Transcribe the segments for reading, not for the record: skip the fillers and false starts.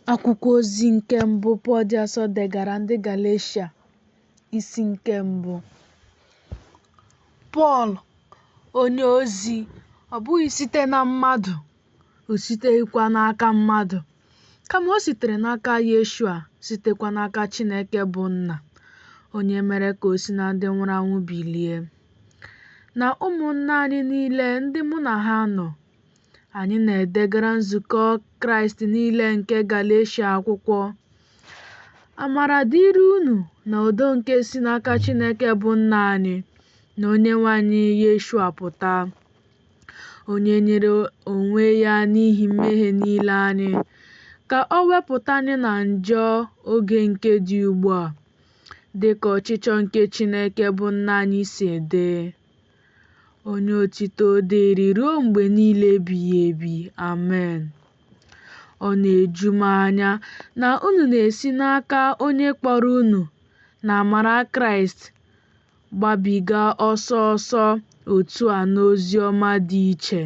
Akwụkwọ ozi nke mbụ Pọl dị Asọ degara ndị Galeshia, isi nke mbụ. Pọl, onye ozi, ọ bụghị site na mmadụ, o siteghịkwa n'aka mmadụ, kama o sitere n'aka Yeshua, sitekwa n'aka Chineke bụ Nna, onye mere ka o si na ndị nwụrụ anwụ bilie, na ụmụnna anyị niile ndị mụ na ha nọ. Anyị na-edegara nzukọ Kraịst niile nke Galeshia akwụkwọ. Amara dịrị unu na udo nke si n'aka Chineke bụ Nna anyị na Onyenwe anyị Yeshua pụta, onye nyere onwe ya n'ihi mmehie niile anyị, ka o wepụta anyị na njọ oge nke dị ugbu a, dị ka ọchịchọ nke Chineke bụ Nna anyị si dị. Onye otito dịrị ruo mgbe niile ebighị ebi. Amen. Ọ na-eju m anya na unu na-esi n'aka onye kpọrọ unu na amara Kraịst gbabiga ọsọ ọsọ otu a n'ozi ọma dị iche,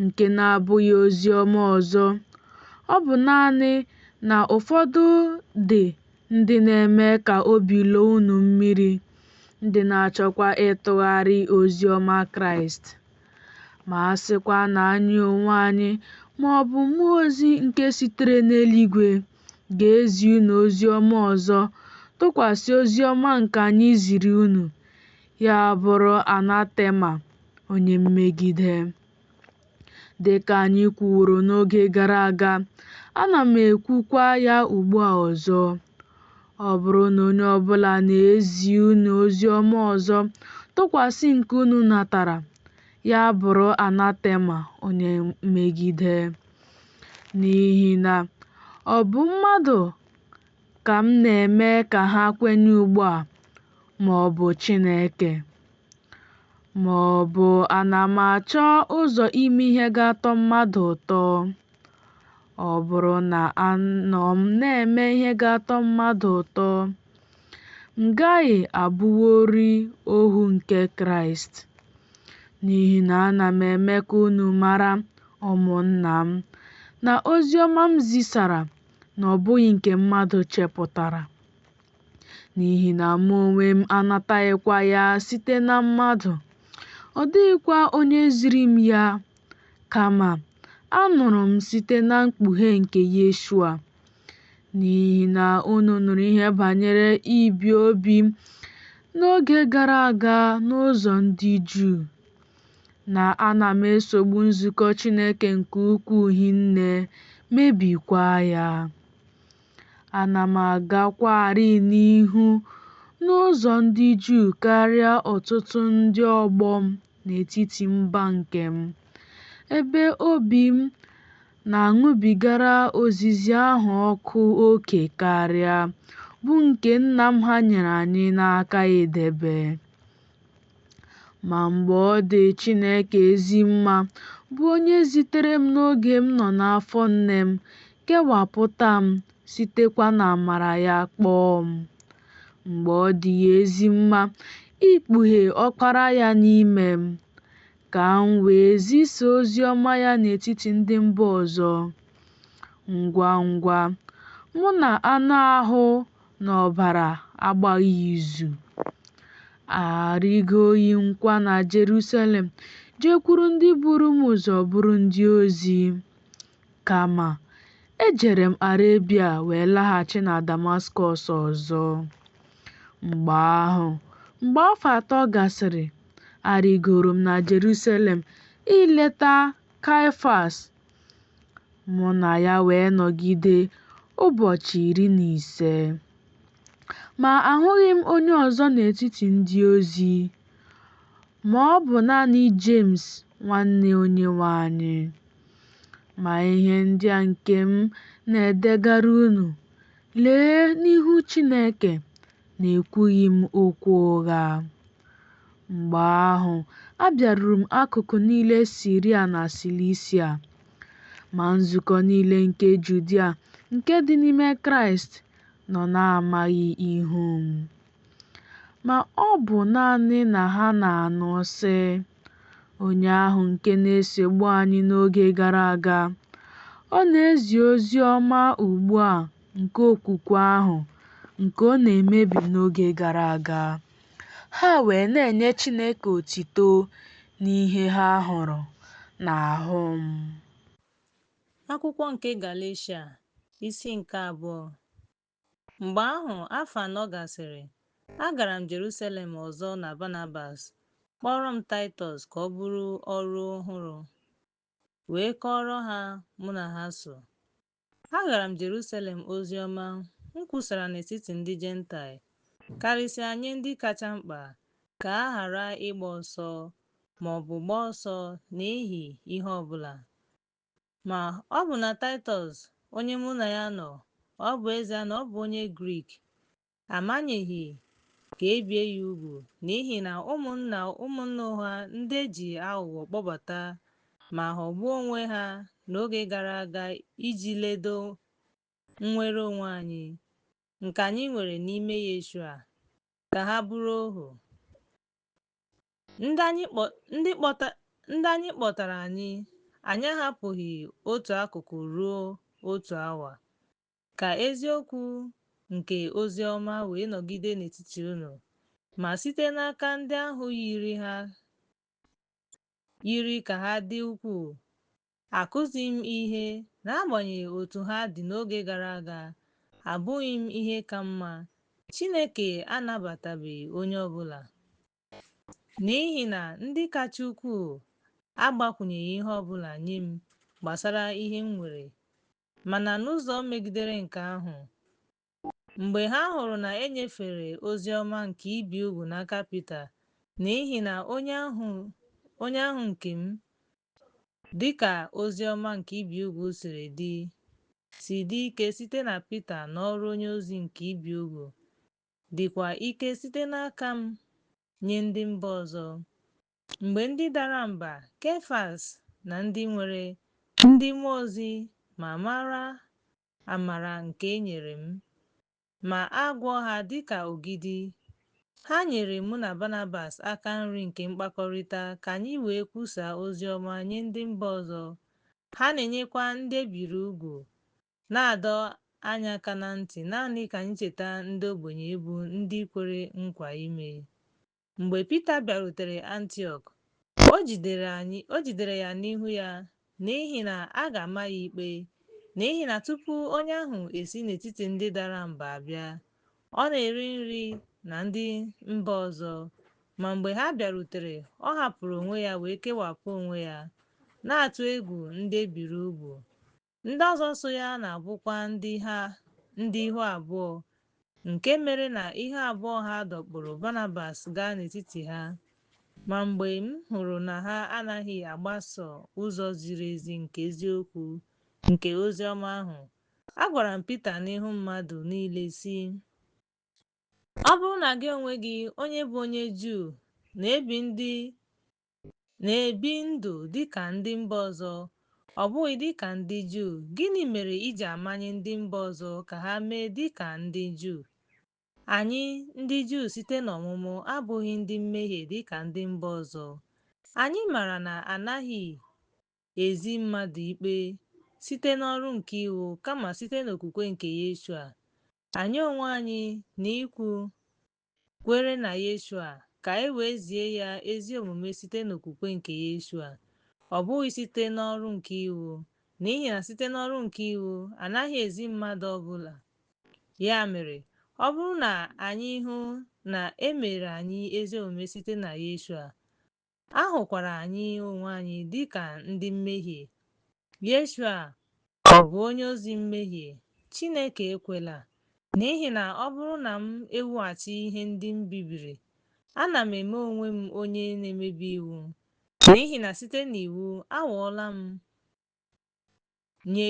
nke na-abụghị ozi ọma ọzọ. Ọ bụ naanị na ụfọdụ dị ndị na-eme ka obi loo unu mmiri, ndị na-achọkwa ịtụgharị ozi ọma Kraịst. Ma a sịkwa na anyị onwe anyị ma ọ bụ mmụọ ozi nke sitere n'eluigwe ga-ezi unu ozi ọma ọzọ tụkwasị ozi ọma nke anyị ziri unu, ya bụrụ anatema, onye mmegide. Dịka anyị kwuworo n'oge gara aga, ana m ekwukwa ya ugbu a ọzọ. Ọ bụrụ na onye ọbụla na-ezi unu ozi ọma ọzọ tụkwasị nke unu natara, ya bụrụ anatema, onye mmegide. N'ihi na ọ bụ mmadụ ka m na-eme ka ha kwenye ugbu a, ma ọ bụ Chineke? Ma ọ bụ ana m achọ ụzọ ime ihe ga-atọ mmadụ ụtọ? Ọ bụrụ na anọ m na-eme ihe ga-atọ mmadụ ụtọ, m gaghị abụworị ohu nke Kraịst. N'ihi na ana m eme ka unu mara, ụmụnna m, na ozi ọma m zisara na ọ bụghị nke mmadụ chepụtara. N'ihi na mụ onwe m anataghịkwa ya site na mmadụ, ọ dịghịkwa onye ziri m ya, kama anụrụ m site na mkpughe nke Yeshua. N'ihi na unu nụrụ ihe banyere ibi obi m n'oge gara aga n'ụzọ ndị Juu, na ana m esogbu nzukọ Chineke nke ukwuu hinne, mebikwa ya. Ana m agakwarị n'ihu n'ụzọ ndị Juu karịa ọtụtụ ndị ọgbọ m n'etiti mba nke m, ebe obi m na-aṅụbigara ozizi ahụ ọkụ oke karịa, bụ nke Nna m ha nyere anyị n'aka idebe. Ma mgbe ọ dị Chineke ezi mma, bụ onye zitere m n'oge m nọ n'afọ nne m, kewapụta m, sitekwa n'amara ya kpọọ m. Mgbe ọ dị ya ezi mma ikpughe Ọkpara ya n'ime m, ka m wee zisaa ozi ọma ya n'etiti ndị mba ọzọ. Ngwa ngwa, mụ na anụ ahụ na ọbara agbaghị izu, arịgoghị nkwa na Jerusalem jekwuru ndị buru m ụzọ bụrụ ndị ozi, kama ejere m Arebia wee laghachi na Damaskọs ọzọ. Mgbe afọ 3 gasịrị, arịgoro m na Jerusalem ileta Kaịfas, mụ na ya wee nọgide ụbọchị 15. Ma ahụghị m onye ọzọ n'etiti ndị ozi, ma ọ bụ naanị Jems, nwanne Onyenwe anyị. Ma ihe ndị a nke m na-edegara unu, lee n'ihu Chineke, na-ekwughị m okwu ụgha. Mgbe ahụ abịaruru m akụkụ niile Siria na Silisia, ma nzukọ niile nke Judia nke dị n'ime Kraịst nọ na-amaghị ihu m. Ma ọ bụ naanị na ha na-anụ sị, onye ahụ nke na-esogbu anyị n'oge gara aga, Ọ na-ezi ozi ọma ugbu a nke okwukwe ahụ nke ọ na-emebi n'oge gara aga. Ha wee na-enye Chineke otuto n'ihe ha hụrụ n'ahụ m. Akwụkwọ nke Galeshia, isi nke 2. Mgbe ahụ, afọ 4 gasịrị, agara m Jerusalem ọzọ na Barnabas, kpọrọ m Taịtọs ka ọ bụrụ ọrụ ọhụrụ, wee kọọrọ ha mụ na ha so. Agara m Jerusalem ozi ọma m kwusara n'etiti ndị Jentaịl, karịsịa nye ndị kacha mkpa, ka a ghara ịgba ọsọ ma ọ bụ gbaa ọsọ n'ihi ihe ọ bụla. Ma ọ bụ na Taịtọs, onye mụ na ya nọ, ọ bụ ezie na ọ bụ onye Grik, amanyeghị ka e bie ya ugwu, n'ihi na ụmụnna ụgha ndị ji aghụghọ kpọbata ma ghọgbuo onwe ha n'oge gara aga iji ledo nnwere onwe anyị, nke anyị nwere n'ime Yeshua, ka ha bụrụ ohu. Ndị anyị kpọtara anyị ahapụghị otu akụkụ ruo otu awa, ka eziokwu nke ozi ọma wee nọgide n'etiti unu, ma site n'aka ndị ahụ yiri ka ha dị ukwuu. Akụzighị m ihe, n'agbanyeghị otu ha dị n'oge gara aga. Abụghị m ihe ka mma. Chineke anabatabeghị onye ọbụla, n'ihi na ndị kacha ukwuu agbakwunyeghị ihe ọbụla nye m gbasara ihe m nwere. Mana n'ụzọ megidere nke ahụ, mgbe ha hụrụ na e nyefere ozi ọma nke ibi ugwu n'aka Pita, n'ihi na onye ahụ nke m, dịka ozi ọma nke ibi ugwu si dị ike site na Pita n'ọrụ onye ozi nke ibi ugwu, dịkwa ike site n'aka m nye ndị mba ọzọ. Mgbe ndị dara mba, Kefas, na ndị nwere ndị mmụọ ozi ma mara amara nke e nyere m, ma agwọ ha dịka ogidi, ha nyere mụ na Barnabas aka nri nke mkpakọrịta ka anyị wee kwusaa ozi ọma nye ndị mba ọzọ. Ha na-enyekwa ndị ebiri ugwu, na-adọ anyị aka na ntị naanị ka anyị cheta ndị ogbenye bụ ndị kwere nkwa ime. Mgbe Pita bịarutere Antiọk, o jidere ya n'ihu ya, n'ihi na a ga-ama ya ikpe, n'ihi na tupu onye ahụ esi n'etiti ndị dara mba abịa, ọ na-eri nri na ndị mba ọzọ. Ma mgbe ha bịarutere, ọ hapụrụ onwe ya wee kewapụ onwe ya, na-atụ egwu ndị ebiri ugwu. Ndị ọzọ so ya na-abụkwa ndị ihu abụọ, nke mere na ihe abụọ ha dọkpụrụ Barnabas gaa n'etiti ha. Ma mgbe m hụrụ na ha anaghị agbaso ụzọ ziri ezi nke eziokwu nke ozi ọma ahụ, agwara m Pita n'ihu mmadụ niile sị, ọ bụrụ na gị onwe gị, onye bụ onye Juu, na-ebi ndụ dịka ndị mba ọzọ, ọ bụghị dịka ndị Juu, gịnị mere iji amanye ndị mba ọzọ ka ha mee dịka ndị Juu? Anyị ndị Juu site n'ọmụmụ abụghị ndị mmehie dịka ndị mba ọzọ. Anyị maara na anaghị ezi mmadụ ikpe site n'ọrụ nke iwu, kama site n'okwukwe nke Yeshua. Anyị onwe anyị na-ikwu kwere na Yeshua ka e wee zie ya ezi omume site n'okwukwe nke Yeshua, ọ bụghị site n'ọrụ nke iwu, n'ihi na site n'ọrụ nke iwu anaghị ezi mmadụ ọbụla. Ya mere, ọ bụrụ na anyị hụ na e mere anyị ezi omume site na Yeshua, a hụkwara anyị onwe anyị dịka ndị mmehie. Yeshua ọ bụ onye ozi mmehie? Chineke ekwela! N'ihi na ọ bụrụ na m ewughachi ihe ndị m bibiri, ana m eme onwe m onye na-emebi iwu, n'ihi na site n'iwu anwụọla m nye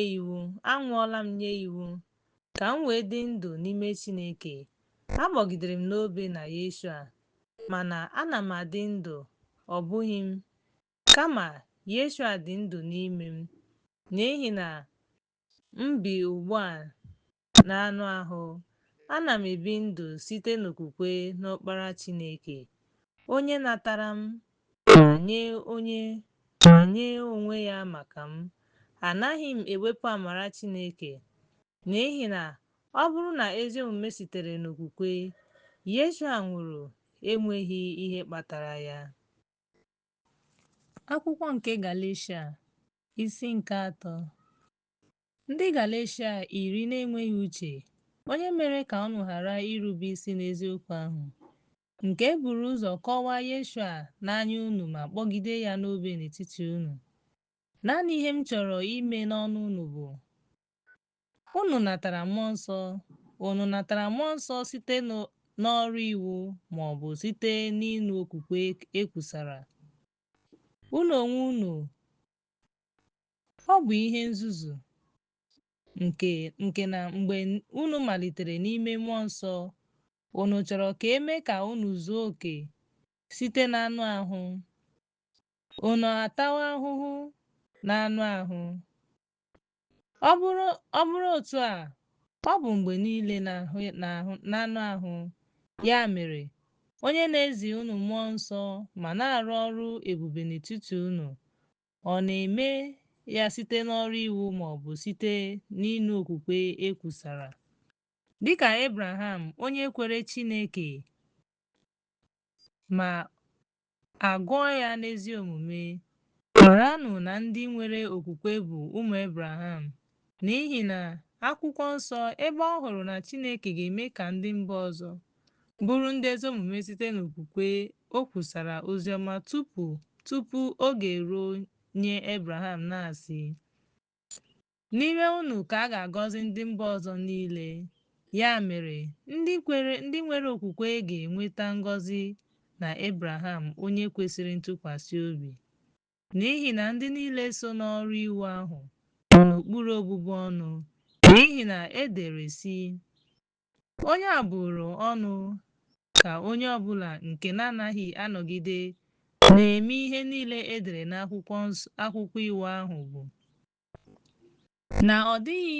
iwu ka m wee dị ndụ n'ime Chineke. Agbọgidere m n'obe na Yeshua, mana ana m adị ndụ, ọ bụghị m, kama Yeshua dị ndụ n'ime m. N'ihi na m bi ugbu a n'anụ ahụ, ana m ebi ndụ site n'okwukwe n'Ọkpara Chineke, onye natara m ma nye onwe ya maka m. anaghị m ewepụ amara Chineke, n'ihi na ọ bụrụ na ezi omume sitere n'okwukwe, Yeshua nwụrụ enweghị ihe kpatara ya. Akwụkwọ nke Galeshia isi nke 3. Ndị Galeshia iri na-enweghị uche, onye mere ka unu ghara irube isi n'eziokwu ahụ, nke buru ụzọ kọwaa Yeshua n'anya unu ma kpọgide ya n'obe n'etiti unu. Naanị ihe m chọrọ ime n'ọnụ unu bụ, unu natara mmụọ nsọ. Unu natara mmụọ nsọ site n'ọrụ iwu ma ọ bụ site n'ịnụ okwukwe ekwusara? Unu onwe unu, ọ bụ ihe nzuzu nke na mgbe unu malitere n'ime mmụọ nsọ, unu chọrọ ka eme ka unu zuo oke site n'anụ ahụ. Unu atawa ahụhụ n'anụ ahụ. Ọ bụrụ otu a, ọ bụ mgbe niile n'anụ ahụ. Ya mere, onye na-ezi unu mmụọ nsọ ma na-arụ ọrụ ebube n'etiti unu, ọ na-eme ya site n'ọrụ iwu ma ọ bụ site n'ịnụ okwukwe ekwusara? Dịka Abraham, onye kwere Chineke ma a gụọ ya n'ezi omume, maranụ na ndị nwere okwukwe bụ ụmụ Abraham, n'ihi na Akwụkwọ Nsọ, ebe ọ hụrụ na Chineke ga-eme ka ndị mba ọzọ bụrụ ndị ezi omume site n'okwukwe, o kwusara oziọma tupu oge eruo nye Abraham, na-asị, n'ime unu ka a ga-agọzi ndị mba ọzọ niile. Ya mere, ndị nwere okwukwe ga-enweta ngọzi na Abraham, onye kwesịrị ntụkwasị obi, n'ihi na ndị niile so n'ọrụ iwu ahụ nọ n'okpuru ọbụbụ ọnụ, n'ihi na e dere sị, onye a bụrụ ọnụ ka onye ọbụla nke na-anaghị anọgide na-eme ihe niile e dere n'akwụkwọ iwu ahụ bụ na ọ dịghị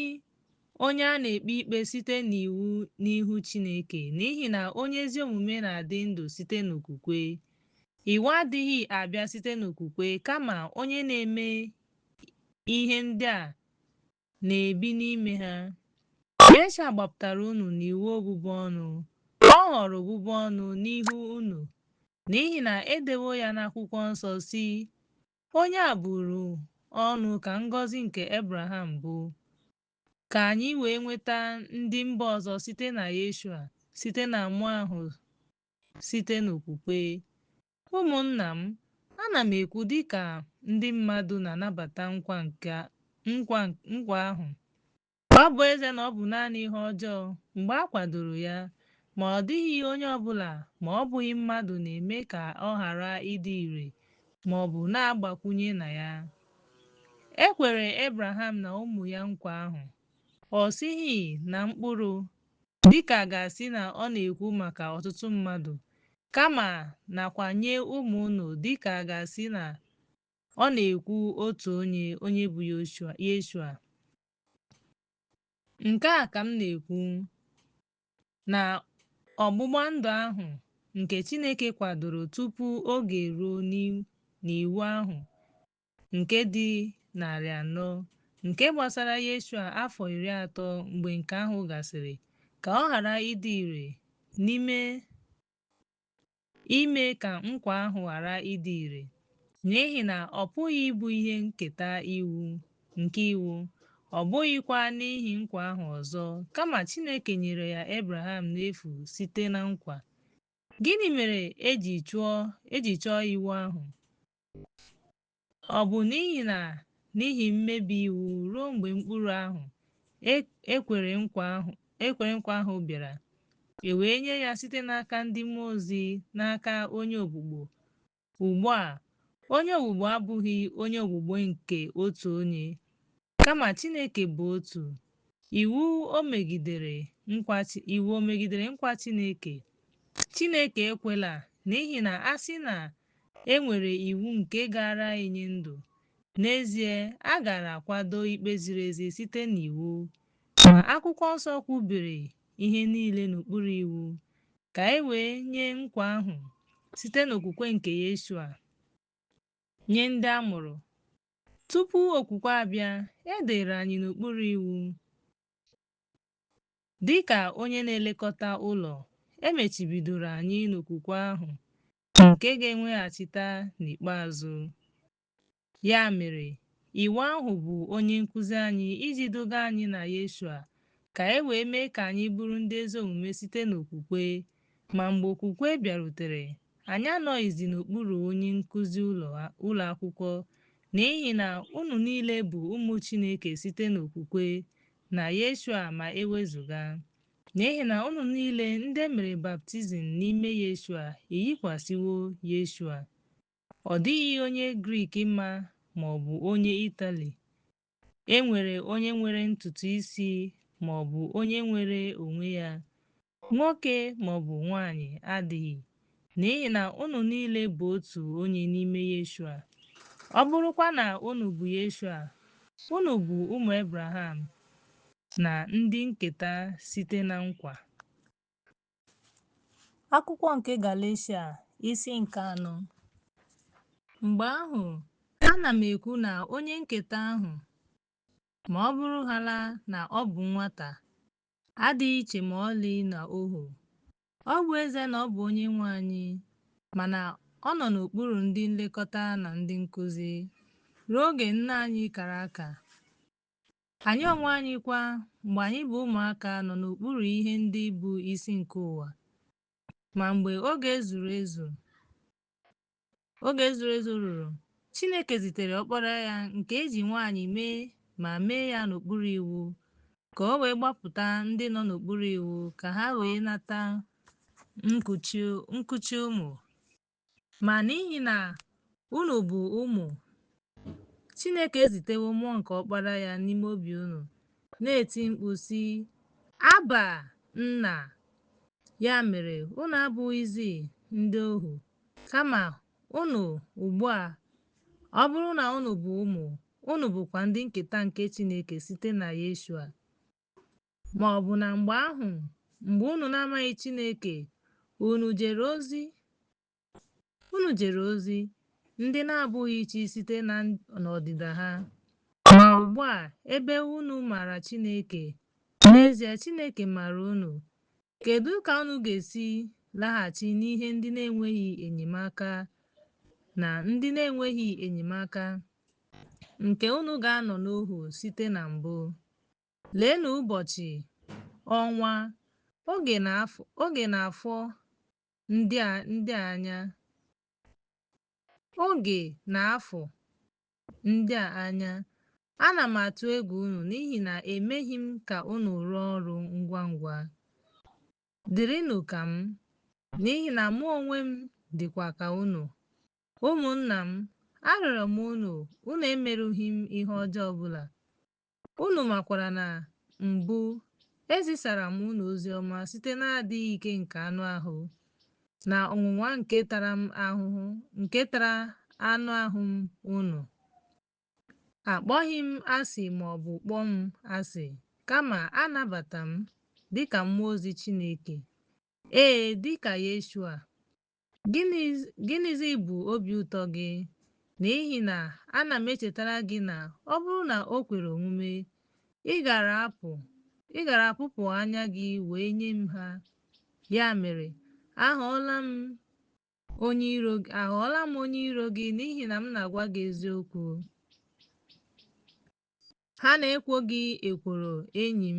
onye a na-ekpe ikpe site n'iwu n'ihu Chineke, n'ihi na onye ezi omume na-adị ndụ site n'okwukwe. Iwu adịghị abịa site n'okwukwe, kama onye na-eme ihe ndị a na-ebi n'ime ha. Yeshua gbapụtara unu n'iwu ọbụbụ ọnụ. Ọ ghọrọ ọbụbụ ọnụ n'ihu unu, n'ihi na edewo ya n'akwụkwọ nsọ sị, onye a bụrụ ọnụ ka ngọzi nke Abraham bụ, ka anyị wee nweta ndị mba ọzọ site na Yeshua, site na mmụọ ahụ site n'okwukwe. Ụmụnna m, ana m ekwu dịka ndị mmadụ na-anabata nkwa ahụ. Ọ bụ ezie na ọ bụ naanị ihe ọjọọ mgbe a kwadoro ya, ma ọ dịghị onye ọbụla ma ọ bụghị mmadụ na-eme ka ọ ghara ịdị ire ma ọ bụ na-agbakwunye na ya. E kwere Abraham na ụmụ ya nkwa ahụ. Ọ sịghị na mkpụrụ, dịka a ga-asị na ọ na-ekwu maka ọtụtụ mmadụ, kama nakwa nye ụmụ unu, dịka a ga-asị na ọ na-ekwu otu onye bụ Yeshua. Nke a ka m na-ekwu, na ọgbụgba ndụ ahụ nke Chineke kwadoro tupu oge eruo n'iwu ahụ nke dị 400, nke gbasara Yeshua afọ 30 mgbe nke ahụ gasịrị, ka ọ ghara ịdị ire ime ka nkwa ahụ ghara ịdị ire, n'ihi na ọ pụghị ịbụ ihe nketa nke iwu, ọ bụghịkwa n'ihi nkwa ahụ ọzọ, kama Chineke nyere ya Abraham n'efu site na nkwa. Gịnị mere eji chọọ iwu ahụ? Ọ bụ n'ihi mmebi iwu ruo mgbe mkpụrụ ahụ ekwere nkwa ahụ bịara, e wee nye ya site n'aka ndị mmụọ ozi, n'aka onye ogbugbo. Ugbu a, onye ogbugbo abụghị onye ogbugbo nke otu onye, kama Chineke bụ otu. Iwu o megidere nkwa Chineke? Chineke ekwela, n'ihi na a sị na e nwere iwu nke gara enye ndụ, n'ezie a gara akwado ikpe ziri ezi site n'iwu. Ma Akwụkwọ Nsọ kwubiri ihe niile n'okpuru iwu, ka e wee nye nkwa ahụ site n'okwukwe nke Yeshua nye ndị a mụrụ Tupu okwukwe abịa, e dere anyị n'okpuru iwu. Dịka onye na-elekọta ụlọ, emechibidoro anyị n'okwukwe ahụ nke ga-eweghachita n'ikpeazụ. Ya mere, iwu ahụ bụ onye nkụzi anyị iji duga anyị na Yeshua ka e wee mee ka anyị bụrụ ndị ezi omume site n'okwukwe. Ma mgbe okwukwe bịarutere, anyị anọghịzi n'okpuru onye nkụzi ụlọ akwụkwọ, n'ihi na unu niile bụ ụmụ Chineke site n'okwukwe na Yeshua ma ewezuga. N'ihi na unu niile ndị e mere baptizim n'ime Yeshua eyikwasịwo Yeshua. Ọ dịghị onye Grik ma ọ bụ onye Itali, e nwere onye nwere ntutu isi ma ọ bụ onye nwere onwe ya, nwoke ma ọ bụ nwanyị adịghị, n'ihi na unu niile bụ otu onye n'ime Yeshua. Ọ bụrụkwa na unu bụ Yeshua, unu bụ ụmụ Abraham na ndị nketa site na nkwa. Akwụkwọ nke Galeshia isi nke 4. Mgbe ahụ, ana m ekwu na onye nketa ahụ, ma ọ bụrụhaala na ọ bụ nwata, adịghị iche ma ọlị na ohu. Ọ bụ eze na ọ bụ onye nwe anyị, mana ọ nọ n'okpuru ndị nlekọta na ndị nkụzi ruo oge nna anyị kara aka. Anyị onwe anyị kwa, mgbe anyị bụ ụmụaka, nọ n'okpuru ihe ndị bụ isi nke ụwa. Ma mgbe oge zuru ezu ruru, Chineke zitere ọkpara ya nke eji nwanyị mee ma mee ya n'okpuru iwu, ka o wee gbapụta ndị nọ n'okpuru iwu ka ha wee nata nkuchi ụmụ. Ma n'ihi na unu bụ ụmụ, Chineke ezitewo mmụọ nke ọkpara ya n'ime obi unu, na-eti mkpu sị, "Abba, Nna." Ya mere, unu abụghịzi ndị ohu, kama unu ugbu a, ọ bụrụ na unu bụ ụmụ, unu bụkwa ndị nketa nke Chineke site na Yeshua. Ma ọ bụ na mgbe ahụ, mgbe unu na-amaghị Chineke, unu jere ozi ndị na-abụghị chi site n'ọdịda ha. Ma ugbu a, ebe unu maara Chineke, n'ezie Chineke maara unu, kedu ka unu ga-esi laghachi n'ihe ndị na-enweghị enyemaka nke unu ga-anọ n'ohu site na mbụ? Leenụ ụbọchị, ọnwa, oge na afọ ndị a anya. Ana m atụ egwu unu n'ihi na emeghị m ka unu rụọ ọrụ ngwa ngwa. Dịrịnụ ka m, n'ihi na mụ onwe m dịkwa ka unu. Ụmụnna m, arịọrọ m unu emerụghị m ihe ọjọọ ọbụla. Unu makwara na mbụ ezisara m unu ozi ọma site n'adịghị ike nke anụ ahụ na ọnwụnwa nke tara anụ ahụ m unu. Akpọghị m asị ma ọ bụ kpọọ m asị, kama anabata m dịka mmụọ ozi Chineke, dịka Yeshua. Gịnịzi bụ obi ụtọ gị? N'ihi na ana m echetara gị na ọ bụrụ na o kwere omume, ị gara apụpụ anya gị wee nye m ha. Ya mere, aghọọla m onye iro gị n'ihi na m na-agwa gị eziokwu. Ha na-ekwo gị ekworo, enyi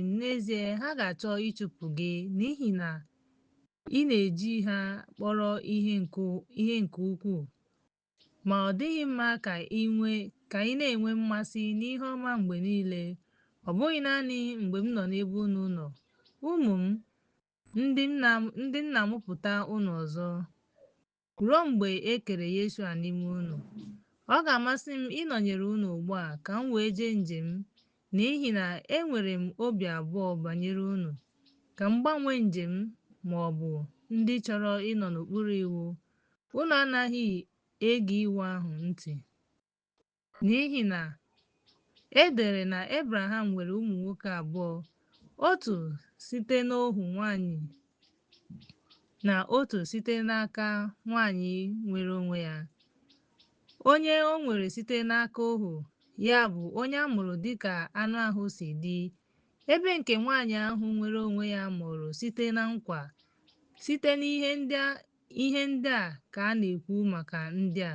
m, n'ezie ha ga-achọ ịchụpụ gị n'ihi na ị na-eji ha kpọrọ ihe nke ukwuu. Ma ọ dịghị mma ka ị na-enwe mmasị n'ihe ọma mgbe niile, ọ bụghị naanị mgbe m nọ n'ebe unu nọ, ụmụ m, ndị m na-amụpụta unu ọzọ, ruo mgbe e kere Yeshua n'ime unu. Ọ ga-amasị m ịnọnyere unu ugbu a ka m wee jee njem, n'ihi na enwere m obi abụọ banyere unu, ka m gbanwee njem ma ọ bụ ndị chọrọ ịnọ n'okpuru iwu. Unu anaghị ege iwu ahụ ntị, n'ihi na e dere na Abraham nwere ụmụ nwoke abụọ, otu site n'ohu nwanyị na otu site n'aka nwanyị nwere onwe ya. Onye o nwere site n'aka ohu, ya bụ onye a mụrụ dịka anụ ahụ si dị, ebe nke nwanyị ahụ nwere onwe ya mụrụ site na nkwa. Site n'ihe ndị a ka a na-ekwu maka ndị a,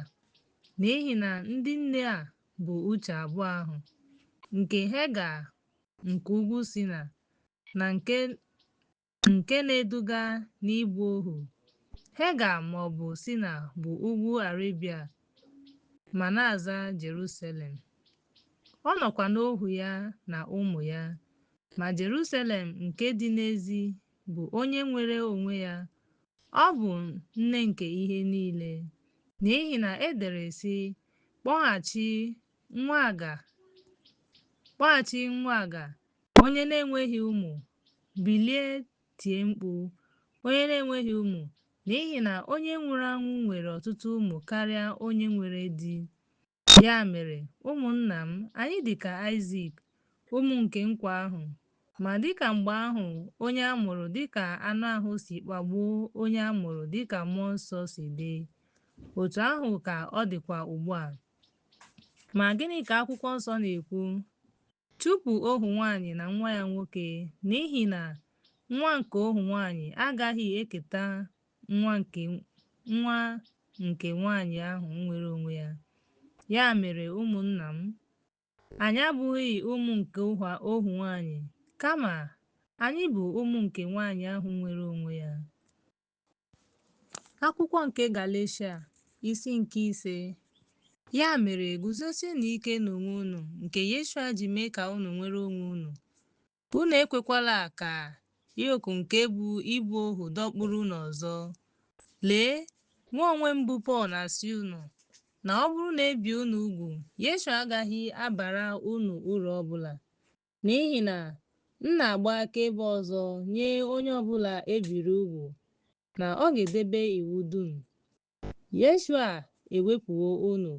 n'ihi na ndị nne a bụ uche abụọ ahụ, nke Hega nke ugwu Sina, na nke na-eduga n'ịbụ ohu. Hega ma ọ bụ Sina bụ ugwu Arabia ma na-aza Jerusalem. Ọ nọkwa n'ohu ya na ụmụ ya, ma Jerusalem nke dị n'ezi bụ onye nwere onwe ya. Ọ bụ nne nke ihe niile, n'ihi na e dere sị, kpọghachi nwa aga, onye na-enweghị ụmụ, bilie tie mkpu, onye na-enweghị ụmụ, n'ihi na onye nwụrụ anwụ nwere ọtụtụ ụmụ karịa onye nwere di. Ya mere, ụmụnna m, anyị dịka Aịzik, ụmụ nke nkwa ahụ, ma dịka mgbe ahụ onye a mụrụ dịka anụ ahụ si kpagbuo onye a mụrụ dịka mmụọ nsọ si dị, otu ahụ ka ọ dịkwa ugbu a. Ma gịnị ka akwụkwọ nsọ na-ekwu? Chụpụ ohu nwanyị na nwa ya nwoke, n'ihi na nwa nke ohu nwanyị agaghị eketa nwa nke nwanyị ahụ nwere onwe ya. Ya mere, ụmụnna m, anyị abụghị ụmụ nke ohu nwanyị, kama anyị bụ ụmụ nke nwanyị ahụ nwere onwe ya. Akwụkwọ nke Galeshia, isi nke 5. Ya mere, guzosienụ ike n'onwe unu, nke Yeshua ji mee ka unu nwere onwe unu. Unu ekwekwala ka yoku nke bụ ịbụ ohu dọkpụrụ unu ọzọ. Lee, mụ onwe m bụ Pọl na-asị unu na ọ bụrụ na ebi unu ugwu, Yeshua agaghị abara unu uru ọbụla. N'ihi na m na-agba akaebe ọzọ nye onye ọbụla ebiri ugwu na ọ ga-edebe iwu dum. Yeshua ewepụwo unu.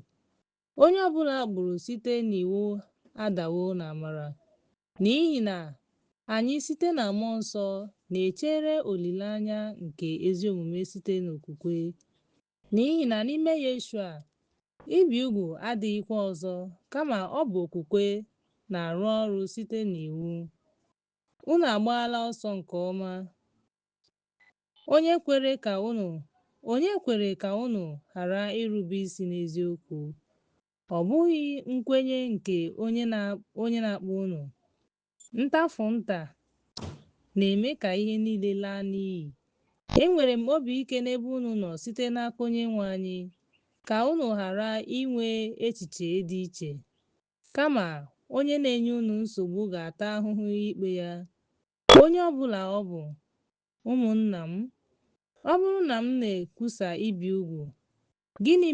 Onye ọbụla gburu site n'iwu adawo n'amara, n'ihi na anyị site na mmụọ nsọ na-echere olileanya nke ezi omume site n'okwukwe. N'ihi na n'ime Yeshua, ibi ugwu adịghịkwa ọzọ, kama ọ bụ okwukwe na-arụ ọrụ site n'iwu. Unu agbaala ọsọ nke ọma. Onye kwere ka unu ghara irube isi n'eziokwu? Ọ bụghị nkwenye nke onye na-akpọ unu. Ntafu nta na-eme ka ihe niile laa n'iyi. Enwere m obi ike n'ebe unu nọ site n'aka Onyenwe anyị, ka unu ghara inwe echiche dị iche. Kama onye na-enye unu nsogbu ga-ata ahụhụ ikpe ya, onye ọbụla ọ bụ. Ụmụnna m, ọ bụrụ na m na-ekwusa ibi ugwu, gịnị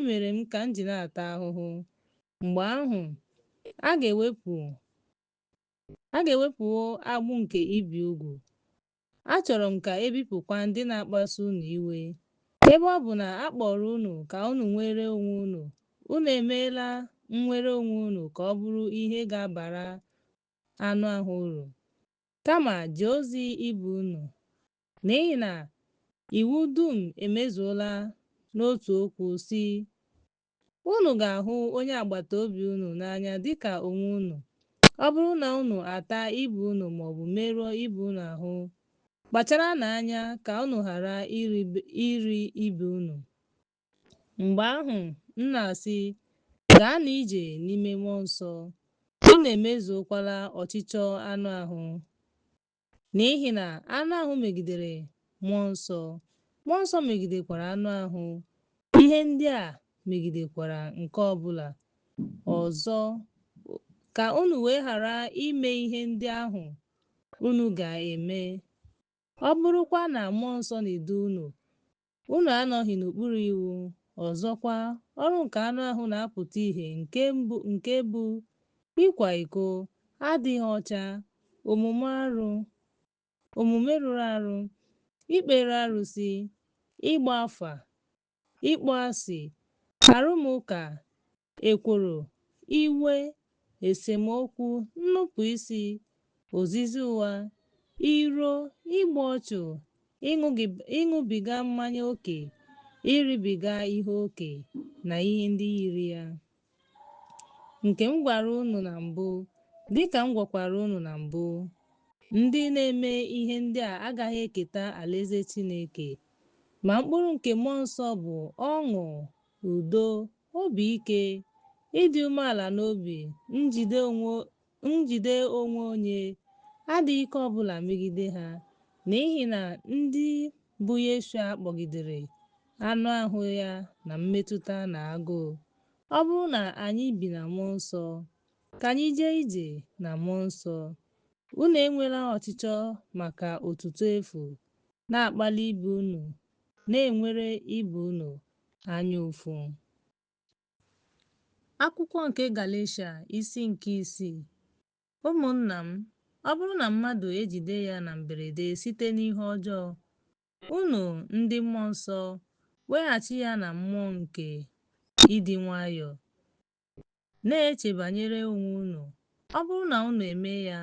mere m ka m ji na-ata ahụhụ? Mgbe ahụ, a ga-ewepụwo agbụ nke ibi ugwu. Achọrọ m ka ebipụkwa ndị na-akpasu unu iwe. Ebe ọ bụ na a kpọrọ unu ka unu nwere onwe unu, unu emeela nnwere onwe unu ka ọ bụrụ ihe ga-abara anụ ahụ uru, kama jee ozi ibe unu. N'ihi na iwu dum emezuola n'otu okwu, sị, unu ga-ahụ onye agbata obi unu n'anya dịka onwe unu. Ọ bụrụ na unu ata ibe unu maọbụ merụọ ibe unu ahụ, kpacharanụ anya ka unu ghara iri ibe unu. Mgbe ahụ m na-asị, gaanụ ije n'ime mmụọ nsọ, unu emezuokwala ọchịchọ anụ ahụ. N'ihi na anụ ahụ megidere mmụọ nsọ, mmụọ nsọ megidekwara anụ ahụ. Ihe ndị a megidekwara nke ọbụla ọzọ, ka unu wee ghara ime ihe ndị ahụ unu ga-eme. Ọ bụrụkwa na mmụọ nsọ na-edu unu, unu anọghị n'okpuru iwu. Ọzọkwa, ọrụ nke anụ ahụ na-apụta ìhè, nke bụ ịkwa iko, adịghị ọcha, omume rụrụ arụ, ikpere arụsị, ịgba afa, ịkpọ asị, arụmụka, ekworo, iwe, esemokwu, nnupụ isi, ozizi ụgha, iro, igbu ọchụ, ịṅụbiga mmanya ókè, iribiga ihe ókè na ihe ndị yiri ya. Nke m gwara unu na mbụ, dịka m gwakwara unu na mbụ, ndị na-eme ihe ndị a agaghị eketa alaeze Chineke. Ma mkpụrụ nke mmụọ nsọ bụ ọṅụ, udo, obi ike, ịdị umeala n'obi, njide onwe onye, adịghị ike ọbụla megide ha. N'ihi na ndị bụ Yeshua kpọgidere anụ ahụ ya na mmetụta na agụụ. Ọ bụrụ na anyị bi na mmụọ nsọ, ka anyị jee ije na mmụọ nsọ. Unu enwela ọchịchọ maka otuto efu na-akpali ibe unu, na-enwere ibe unu anya ụfụ. Akwụkwọ nke Galeshia isi nke 6. Ụmụnna m, ọ bụrụ na mmadụ ejide ya na mberede site n'ihe ọjọọ, unu ndị mmụọ nsọ weghachi ya na mmụọ nke ịdị nwayọọ, na-eche banyere onwe unu. Ọ bụrụ na unu eme ya,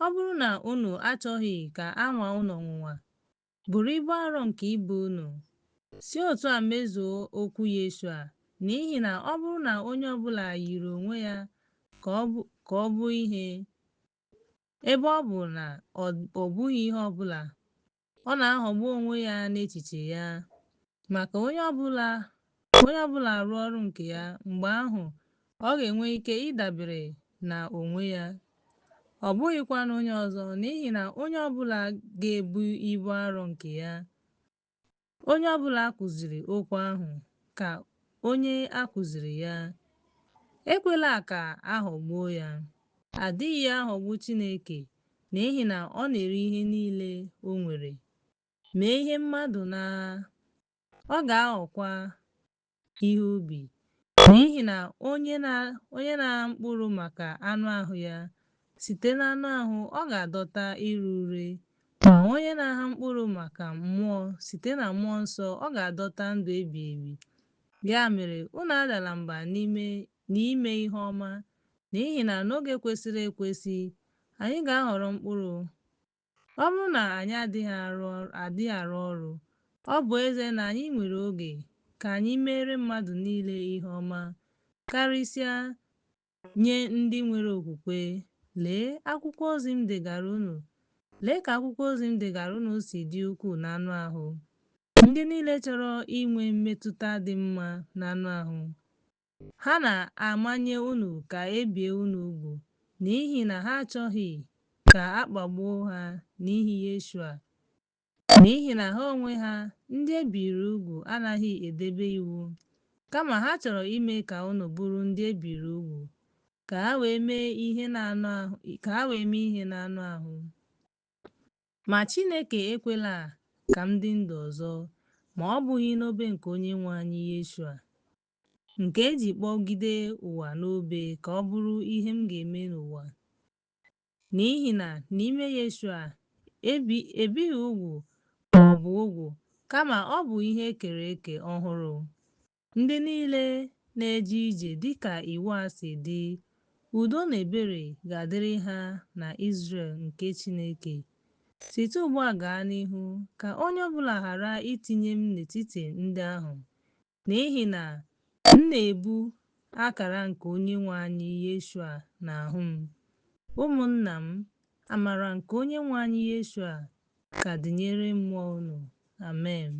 ọ bụrụ na unu achọghị ka anwa unu ọnwụnwa bụrụ ibu arọ nke ibe unu, si otu a mezuo okwu Yeshua. N'ihi na ọ bụrụ na onye ọbụla yiri onwe ya ka ọ bụ ihe, ebe ọ bụ na ọ bụghị ihe ọbụla, ọ na-aghọgbu onwe ya n'echiche ya. Maka onye ọbụla rụọ ọrụ nke ya, mgbe ahụ ọ ga-enwe ike ịdabere na onwe ya, ọ bụghịkwa na onye ọzọ. N'ihi na onye ọbụla ga-ebu ibu arọ nke ya, onye ọbụla akụziri okwu ahụ ka onye akụziri ya. Ekwela ka aghọgbuo ya. Adịghị aghọgbu Chineke, n'ihi na ọ na-ere ihe niile o nwere. Mee ihe mmadụ na ọ ga-aghọkwa ihe ubi. N'ihi na onye na-agha mkpụrụ maka anụ ahụ ya, site n'anụ ahụ ọ ga-adọta ire ure. Ma onye na-agha mkpụrụ maka mmụọ, site na mmụọ nsọ, ọ ga-adọta ndụ ebighị ebi. Ya mere, unu adala mba n'ime ihe ọma, n'ihi na n'oge kwesịrị ekwesị anyị ga-aghọrọ mkpụrụ. Ọ bụrụ na anyị adịghị arụ ọrụ, ọ bụ ezie na anyị nwere oge ka anyị mere mmadụ niile ihe ọma, karịsịa nye ndị nwere okwukwe. Lee ka akwụkwọ ozi m degara unu si dị ukwuu n'anụ ahụ. Ndị niile chọrọ inwe mmetụta dị mma n'anụ ahụ, ha na-amanye unu ka ebie unu ugwu, n'ihi na ha achọghị ka a kpagbuo ha n'ihi Yeshua. N'ihi na ha onwe ha, ndị ebiri ugwu, anaghị edebe iwu, kama ha chọrọ ime ka unu bụrụ ndị ebiri ugwu, ka ha wee mee ihe n'anụ ahụ. Ma Chineke ekwela ka m dị ndụ ọzọ, ma ọ bụghị n'obe nke Onyenwe anyị Yeshua, nke eji kpọgide ụwa n'obe ka ọ bụrụ ihe m ga-eme n'ụwa. N'ihi na n'ime Yeshua, ebighị ugwu ma ọ bụ ugwu, kama ọ bụ ihe ekere eke ọhụrụ. Ndị niile na-eje ije dịka iwu a si dị, udo na ebere ga-adịrị ha na Izrel nke Chineke. Site ugbu a gaa n'ihu, ka onye ọbụla ghara itinye m n'etiti ndị ahụ, n'ihi na m na-ebu akara nke Onyenwe anyị Yeshua n'ahụ m. Ụmụnna m, amara nke Onyenwe anyị Yeshua ka dịnyere mmụọ unu. Amen.